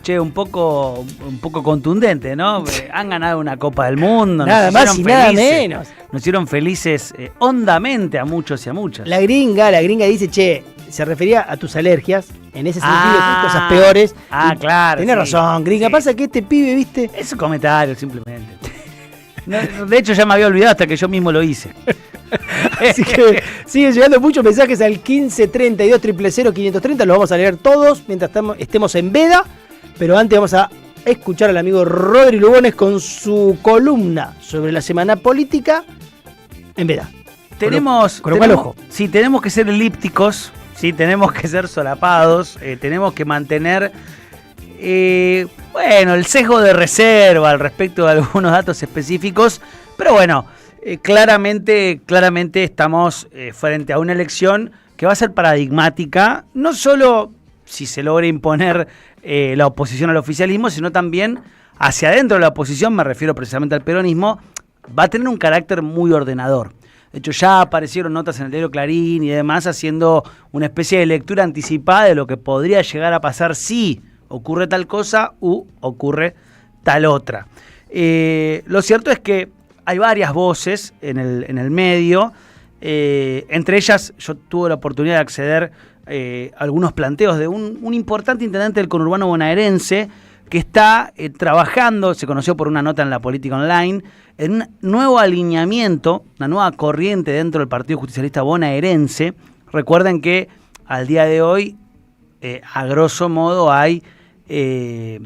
Che, un poco contundente, ¿no? Han ganado una Copa del Mundo. Nada más y nada menos. Nos hicieron felices hondamente a muchos y a muchas. La gringa dice, che, se refería a tus alergias, en ese sentido, cosas peores. Claro. Tenés razón, gringa. Sí. Pasa que este pibe, ¿viste? Es un comentario, simplemente. No, de hecho, ya me había olvidado hasta que yo mismo lo hice. Así que siguen llegando muchos mensajes al 1532 000 530. Los vamos a leer todos mientras estemos en veda. Pero antes vamos a escuchar al amigo Rodri Lugones con su columna sobre la semana política en veda. Tenemos que ser elípticos, ¿sí? Tenemos que ser solapados, tenemos que mantener el sesgo de reserva al respecto de algunos datos específicos, pero bueno, claramente estamos frente a una elección que va a ser paradigmática, no solo si se logra imponer la oposición al oficialismo, sino también hacia adentro de la oposición, me refiero precisamente al peronismo, va a tener un carácter muy ordenador. De hecho, ya aparecieron notas en el diario Clarín y demás haciendo una especie de lectura anticipada de lo que podría llegar a pasar si ocurre tal cosa u ocurre tal otra. Lo cierto es que hay varias voces en el medio, entre ellas yo tuve la oportunidad de acceder a algunos planteos de un importante intendente del conurbano bonaerense que está trabajando, se conoció por una nota en La Política Online, en un nuevo alineamiento, una nueva corriente dentro del Partido Justicialista bonaerense. Recuerden que al día de hoy, a grosso modo, hay 3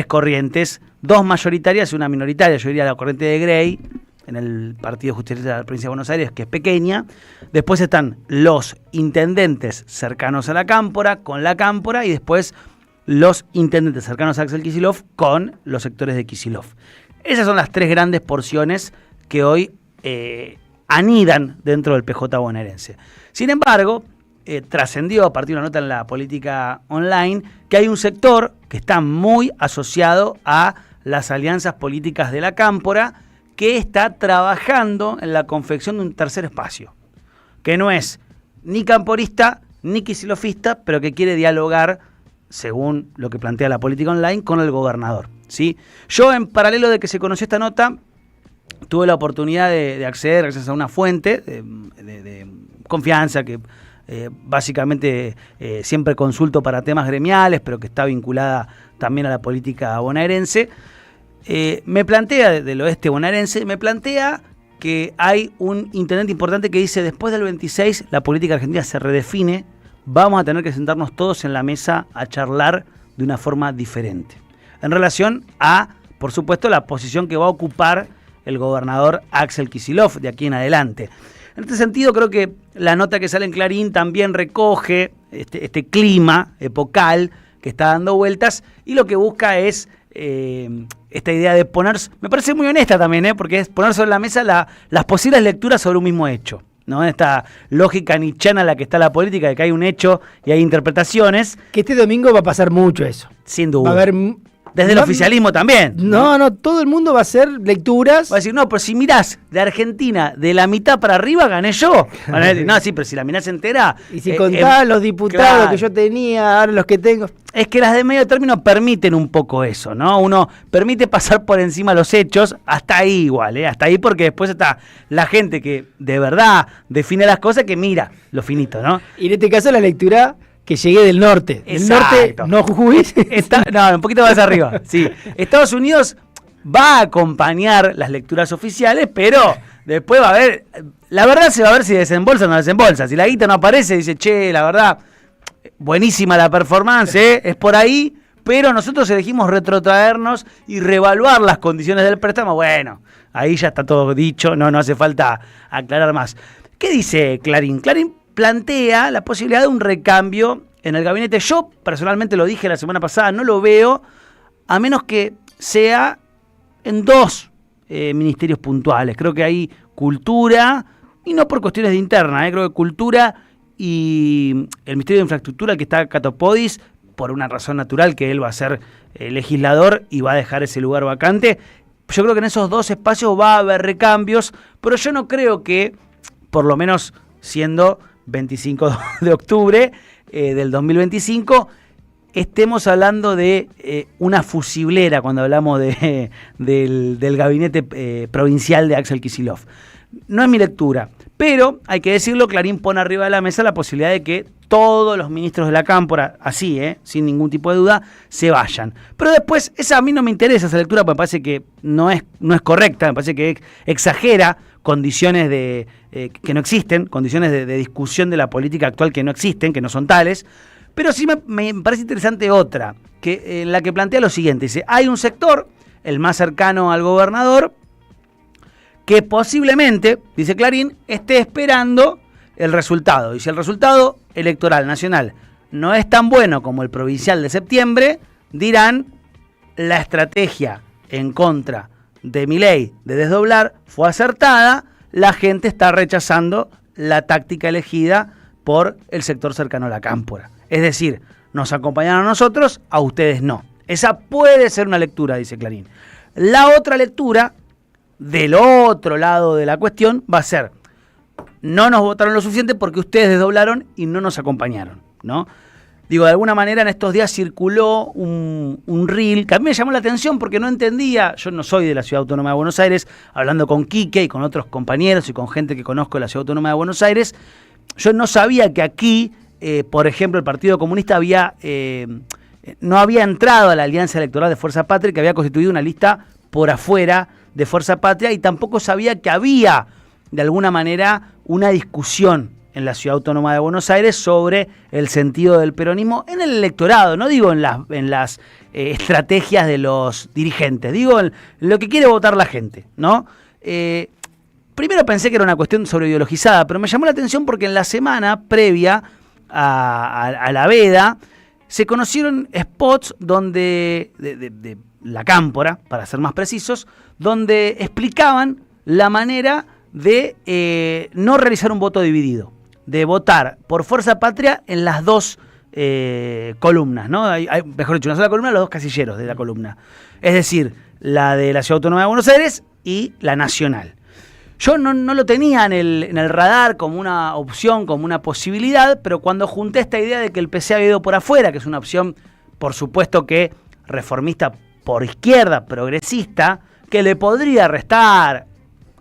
corrientes, 2 mayoritarias y una minoritaria. Yo diría la corriente de Grey, en el Partido Justicialista de la Provincia de Buenos Aires, que es pequeña. Después están los intendentes cercanos a la Cámpora, con la Cámpora, y después los intendentes cercanos a Axel Kicillof con los sectores de Kicillof. Esas son las 3 grandes porciones que hoy anidan dentro del PJ bonaerense. Sin embargo, trascendió a partir de una nota en La Política Online que hay un sector que está muy asociado a las alianzas políticas de la Cámpora, que está trabajando en la confección de un tercer espacio, que no es ni camporista ni kicilofista, pero que quiere dialogar, según lo que plantea La Política Online, con el gobernador, ¿sí? Yo, en paralelo de que se conoció esta nota, tuve la oportunidad de acceder gracias a una fuente de confianza que básicamente siempre consulto para temas gremiales, pero que está vinculada también a la política bonaerense. Me plantea, del oeste bonaerense, me plantea que hay un intendente importante que dice: después del 26 la política argentina se redefine, vamos a tener que sentarnos todos en la mesa a charlar de una forma diferente. En relación a, por supuesto, la posición que va a ocupar el gobernador Axel Kicillof de aquí en adelante. En este sentido, creo que la nota que sale en Clarín también recoge este clima epocal que está dando vueltas, y lo que busca es esta idea de poner, me parece muy honesta también, porque es poner sobre la mesa las posibles lecturas sobre un mismo hecho, ¿no? Esta lógica nietzscheana en la que está la política, de que hay un hecho y hay interpretaciones. Que este domingo va a pasar mucho eso. Sin duda. Va a haber... Desde el oficialismo también. No, todo el mundo va a hacer lecturas. Va a decir, no, pero si mirás de Argentina de la mitad para arriba, gané yo. Van a decir, no, sí, pero si la mirás entera... Y si contás los diputados, claro, que yo tenía, ahora los que tengo... Es que las de medio término permiten un poco eso, ¿no? Uno permite pasar por encima los hechos, hasta ahí igual, hasta ahí, porque después está la gente que de verdad define las cosas, que mira lo finito, ¿no? Y en este caso la lectura... que llegué del norte. Exacto. El norte, no Jujuy. No, un poquito más arriba. Sí. Estados Unidos va a acompañar las lecturas oficiales, pero después va a haber... La verdad se va a ver si desembolsa o no desembolsa. Si la guita no aparece, dice, che, la verdad, buenísima la performance, es por ahí, pero nosotros elegimos retrotraernos y reevaluar las condiciones del préstamo. Bueno, ahí ya está todo dicho, no hace falta aclarar más. ¿Qué dice Clarín? Clarín plantea la posibilidad de un recambio en el gabinete. Yo personalmente lo dije la semana pasada, no lo veo, a menos que sea en 2 ministerios puntuales. Creo que hay cultura, y no por cuestiones de interna, creo que cultura y el Ministerio de Infraestructura, que está Catopodis, por una razón natural, que él va a ser legislador y va a dejar ese lugar vacante. Yo creo que en esos 2 espacios va a haber recambios, pero yo no creo que, por lo menos siendo 25 de octubre del 2025, estemos hablando de una fusiblera cuando hablamos del gabinete provincial de Axel Kicillof. No es mi lectura, pero hay que decirlo, Clarín pone arriba de la mesa la posibilidad de que todos los ministros de la Cámpora, así, sin ningún tipo de duda, se vayan. Pero después, esa a mí no me interesa esa lectura, porque me parece que no es correcta, me parece que exagera condiciones que no existen, condiciones de discusión de la política actual que no existen, que no son tales. Pero sí me parece interesante otra, en la que plantea lo siguiente. Dice, hay un sector, el más cercano al gobernador, que posiblemente, dice Clarín, esté esperando el resultado. Y si el resultado electoral nacional no es tan bueno como el provincial de septiembre, dirán, la estrategia en contra de Milei de desdoblar fue acertada, la gente está rechazando la táctica elegida por el sector cercano a la Cámpora. Es decir, nos acompañaron a nosotros, a ustedes no. Esa puede ser una lectura, dice Clarín. La otra lectura, del otro lado de la cuestión, va a ser, no nos votaron lo suficiente porque ustedes desdoblaron y no nos acompañaron, ¿no? Digo, de alguna manera en estos días circuló un reel que a mí me llamó la atención porque no entendía, yo no soy de la Ciudad Autónoma de Buenos Aires, hablando con Quique y con otros compañeros y con gente que conozco de la Ciudad Autónoma de Buenos Aires, yo no sabía que aquí, por ejemplo, el Partido Comunista no había entrado a la Alianza Electoral de Fuerza Patria, que había constituido una lista por afuera de Fuerza Patria, y tampoco sabía que había, de alguna manera, una discusión en la Ciudad Autónoma de Buenos Aires sobre el sentido del peronismo en el electorado, no digo en las estrategias de los dirigentes, digo en lo que quiere votar la gente, ¿no? Primero pensé que era una cuestión sobreideologizada, pero me llamó la atención porque en la semana previa a la veda se conocieron spots donde de la Cámpora, para ser más precisos, donde explicaban la manera de no realizar un voto dividido, de votar por Fuerza Patria en las dos columnas, ¿no? Hay, mejor dicho, una sola columna, los dos casilleros de la columna. Es decir, la de la Ciudad Autónoma de Buenos Aires y la nacional. Yo no lo tenía en el radar como una opción, como una posibilidad, pero cuando junté esta idea de que el PC había ido por afuera, que es una opción, por supuesto que reformista por izquierda, progresista, que le podría restar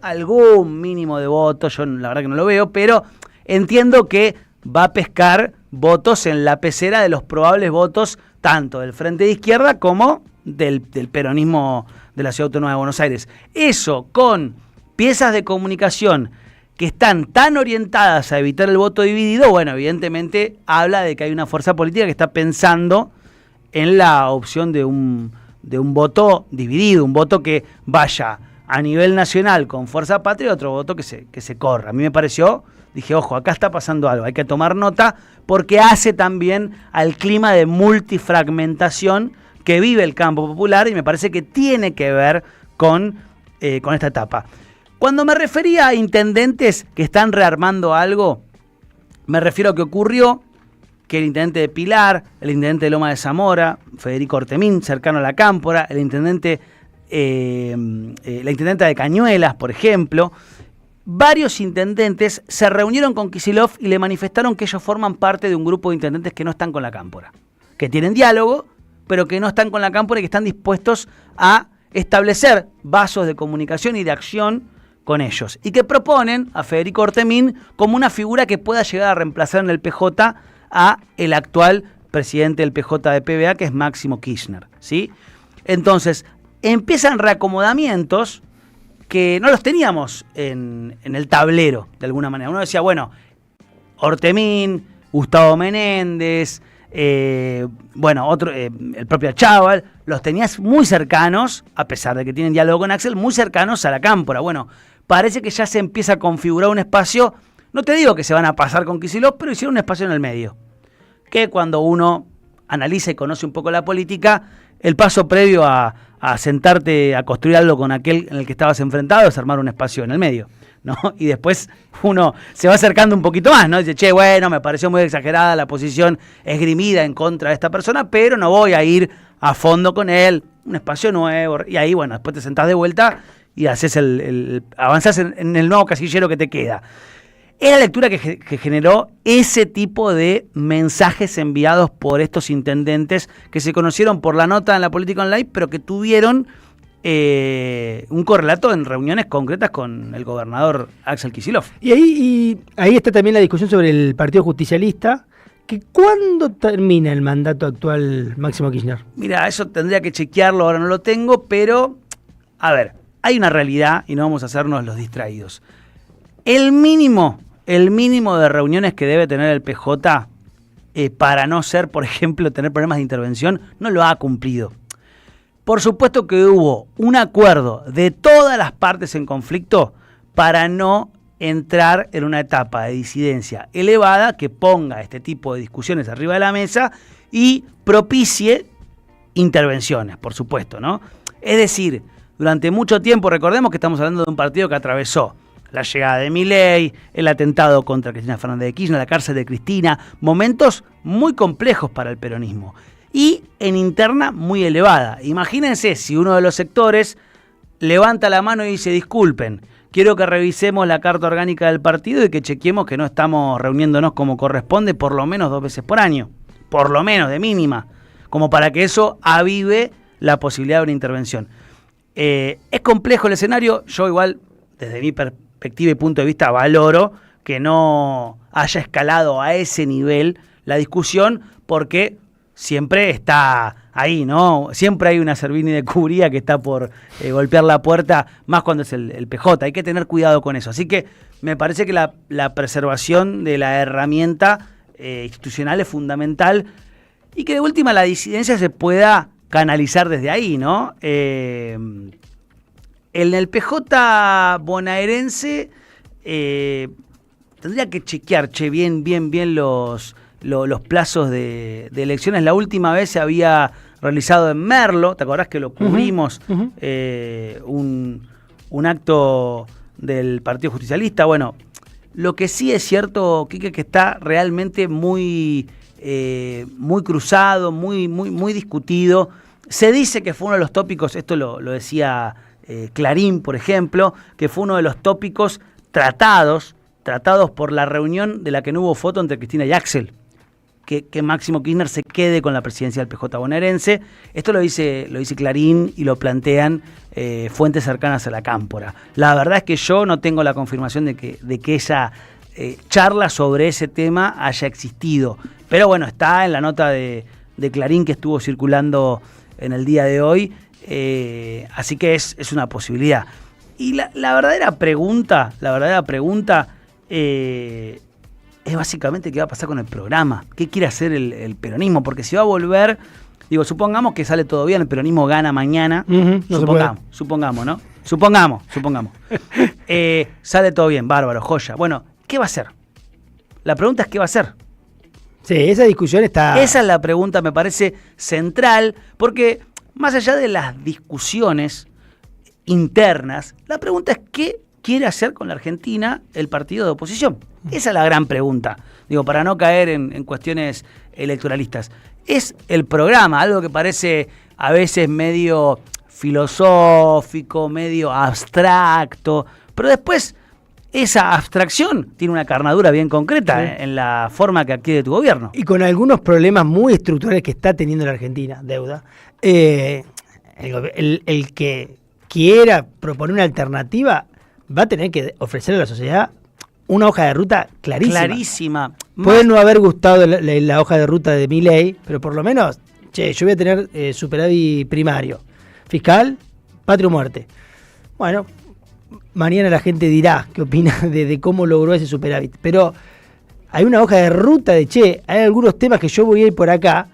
algún mínimo de votos, yo la verdad que no lo veo, pero entiendo que va a pescar votos en la pecera de los probables votos tanto del Frente de Izquierda como del peronismo de la Ciudad Autónoma de Buenos Aires. Eso con piezas de comunicación que están tan orientadas a evitar el voto dividido, bueno, evidentemente habla de que hay una fuerza política que está pensando en la opción de un voto dividido, un voto que vaya a nivel nacional con Fuerza Patria y otro voto que se corra. A mí me pareció, dije, ojo, acá está pasando algo, hay que tomar nota porque hace también al clima de multifragmentación que vive el campo popular y me parece que tiene que ver con esta etapa. Cuando me refería a intendentes que están rearmando algo, me refiero a que ocurrió que el intendente de Pilar, el intendente de Loma de Zamora, Federico Ortemín, cercano a la Cámpora, la intendenta de Cañuelas, por ejemplo, varios intendentes se reunieron con Kicillof y le manifestaron que ellos forman parte de un grupo de intendentes que no están con la Cámpora, que tienen diálogo, pero que no están con la Cámpora y que están dispuestos a establecer vasos de comunicación y de acción con ellos, y que proponen a Federico Ortemín como una figura que pueda llegar a reemplazar en el PJ a el actual presidente del PJ de PBA, que es Máximo Kirchner, ¿sí? Entonces, empiezan reacomodamientos que no los teníamos en el tablero, de alguna manera. Uno decía, bueno, Ortemín, Gustavo Menéndez, el propio Achával, los tenías muy cercanos, a pesar de que tienen diálogo con Axel, muy cercanos a la Cámpora. Bueno, parece que ya se empieza a configurar un espacio, no te digo que se van a pasar con Kicillof, pero hicieron un espacio en el medio. Que cuando uno analiza y conoce un poco la política, el paso previo a sentarte a construir algo con aquel en el que estabas enfrentado es armar un espacio en el medio, ¿no? Y después uno se va acercando un poquito más, ¿no? Dice, che, bueno, me pareció muy exagerada la posición esgrimida en contra de esta persona, pero no voy a ir a fondo con él, un espacio nuevo, y ahí, bueno, después te sentás de vuelta y haces avanzás en el nuevo casillero que te queda. es la lectura que generó ese tipo de mensajes enviados por estos intendentes que se conocieron por la nota en la Política Online, pero que tuvieron un correlato en reuniones concretas con el gobernador Axel Kicillof. Y ahí está también la discusión sobre el Partido Justicialista, que ¿cuándo termina el mandato actual Máximo Kirchner? Mira, eso tendría que chequearlo, ahora no lo tengo, pero a ver, hay una realidad y no vamos a hacernos los distraídos. El mínimo de reuniones que debe tener el PJ para no ser, por ejemplo, tener problemas de intervención, no lo ha cumplido. Por supuesto que hubo un acuerdo de todas las partes en conflicto para no entrar en una etapa de disidencia elevada que ponga este tipo de discusiones arriba de la mesa y propicie intervenciones, por supuesto, ¿no? Es decir, durante mucho tiempo, recordemos que estamos hablando de un partido que atravesó la llegada de Milei, el atentado contra Cristina Fernández de Kirchner, la cárcel de Cristina, momentos muy complejos para el peronismo y en interna muy elevada. Imagínense si uno de los sectores levanta la mano y dice: disculpen, quiero que revisemos la carta orgánica del partido y que chequeemos que no estamos reuniéndonos como corresponde por lo menos 2 veces por año, por lo menos de mínima, como para que eso avive la posibilidad de una intervención. Es complejo el escenario, yo igual desde mi perspectiva y punto de vista valoro que no haya escalado a ese nivel la discusión, porque siempre está ahí, ¿no? Siempre hay una Servini de Cubría que está por golpear la puerta, más cuando es el PJ. Hay que tener cuidado con eso. Así que me parece que la preservación de la herramienta institucional es fundamental y que de última la disidencia se pueda canalizar desde ahí, ¿no? En el PJ bonaerense tendría que chequear bien los plazos de elecciones. La última vez se había realizado en Merlo, ¿te acordás que lo cubrimos? Un acto del Partido Justicialista. Bueno, lo que sí es cierto, Quique, que está realmente muy cruzado, muy discutido. Se dice que fue uno de los tópicos, esto lo decía Clarín, por ejemplo, que fue uno de los tópicos tratados por la reunión de la que no hubo foto entre Cristina y Axel, que Máximo Kirchner se quede con la presidencia del PJ bonaerense. Esto lo dice Clarín y lo plantean fuentes cercanas a la cámpora. La verdad es que yo no tengo la confirmación de que esa charla sobre ese tema haya existido, pero bueno, está en la nota de Clarín que estuvo circulando en el día de hoy, así que es una posibilidad. Y la verdadera pregunta es básicamente qué va a pasar con el programa, qué quiere hacer el peronismo, porque si va a volver, digo, supongamos que sale todo bien, el peronismo gana mañana, supongamos, ¿no? Supongamos. Sale todo bien, bárbaro, joya. Bueno, ¿qué va a hacer? La pregunta es ¿qué va a hacer? Sí, esa discusión está... Esa es la pregunta, me parece central, porque más allá de las discusiones internas, la pregunta es ¿qué quiere hacer con la Argentina el partido de oposición? Esa es la gran pregunta, digo, para no caer en cuestiones electoralistas. Es el programa, algo que parece a veces medio filosófico, medio abstracto, pero después esa abstracción tiene una carnadura bien concreta, sí, en la forma que adquiere tu gobierno. Y con algunos problemas muy estructurales que está teniendo la Argentina, deuda. El que quiera proponer una alternativa va a tener que ofrecerle a la sociedad una hoja de ruta clarísima. Puede no haber gustado la hoja de ruta de Milei, pero por lo menos, yo voy a tener superávit primario, fiscal, patria o muerte. Bueno, mañana la gente dirá qué opina de cómo logró ese superávit, pero hay una hoja de ruta hay algunos temas que yo voy a ir por acá,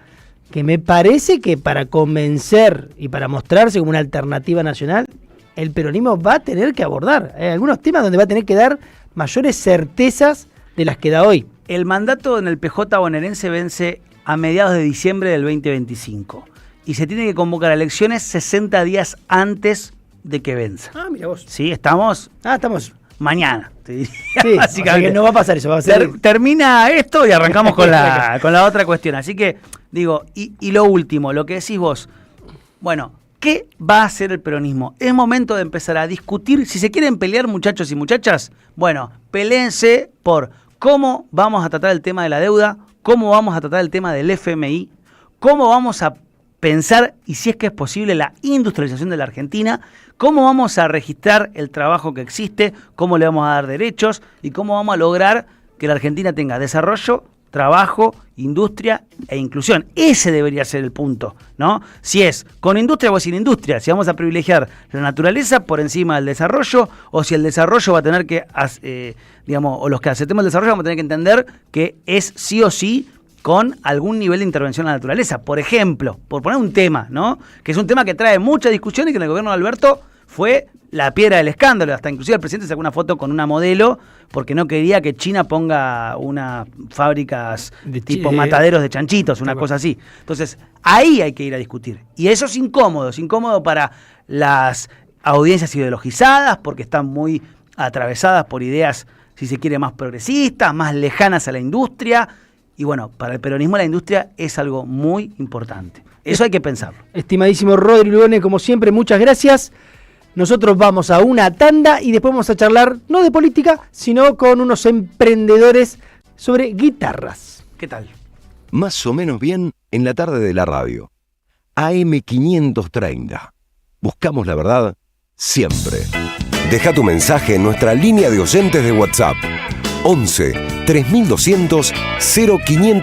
que me parece que para convencer y para mostrarse como una alternativa nacional, el peronismo va a tener que abordar. Hay algunos temas donde va a tener que dar mayores certezas de las que da hoy. El mandato en el PJ bonaerense vence a mediados de diciembre del 2025 y se tiene que convocar a elecciones 60 días antes de que venza. Ah, mira vos. Sí, estamos mañana, te diría. Sí, básicamente. O sea que no va a pasar eso, va a ser... Termina esto y arrancamos con la otra cuestión. Así que, digo, y lo último, lo que decís vos, bueno, ¿Qué va a hacer el peronismo? Es momento de empezar a discutir. Si se quieren pelear, muchachos y muchachas, bueno, peléense por cómo vamos a tratar el tema de la deuda, cómo vamos a tratar el tema del FMI, cómo vamos a pensar, y si es que es posible, la industrialización de la Argentina, cómo vamos a registrar el trabajo que existe, cómo le vamos a dar derechos y cómo vamos a lograr que la Argentina tenga desarrollo, trabajo, industria e inclusión. Ese debería ser el punto, ¿no? Si es con industria o sin industria, si vamos a privilegiar la naturaleza por encima del desarrollo, o si el desarrollo va a tener que, o los que aceptemos el desarrollo vamos a tener que entender que es sí o sí con algún nivel de intervención en la naturaleza. Por ejemplo, por poner un tema, ¿no? Que es un tema que trae mucha discusión y que en el gobierno de Alberto fue la piedra del escándalo. Hasta inclusive el presidente sacó una foto con una modelo porque no quería que China ponga unas fábricas de tipo mataderos de chanchitos, una cosa así. Entonces, ahí hay que ir a discutir. Y eso es incómodo para las audiencias ideologizadas, porque están muy atravesadas por ideas, si se quiere, más progresistas, más lejanas a la industria. Y bueno, para el peronismo la industria es algo muy importante. Eso hay que pensarlo. Estimadísimo Rodri Lugones, como siempre, muchas gracias. Nosotros vamos a una tanda y después vamos a charlar, no de política, sino con unos emprendedores sobre guitarras. ¿Qué tal? Más o menos bien en la tarde de la radio. AM530. Buscamos la verdad siempre. Deja tu mensaje en nuestra línea de oyentes de WhatsApp. 11 3200 0530.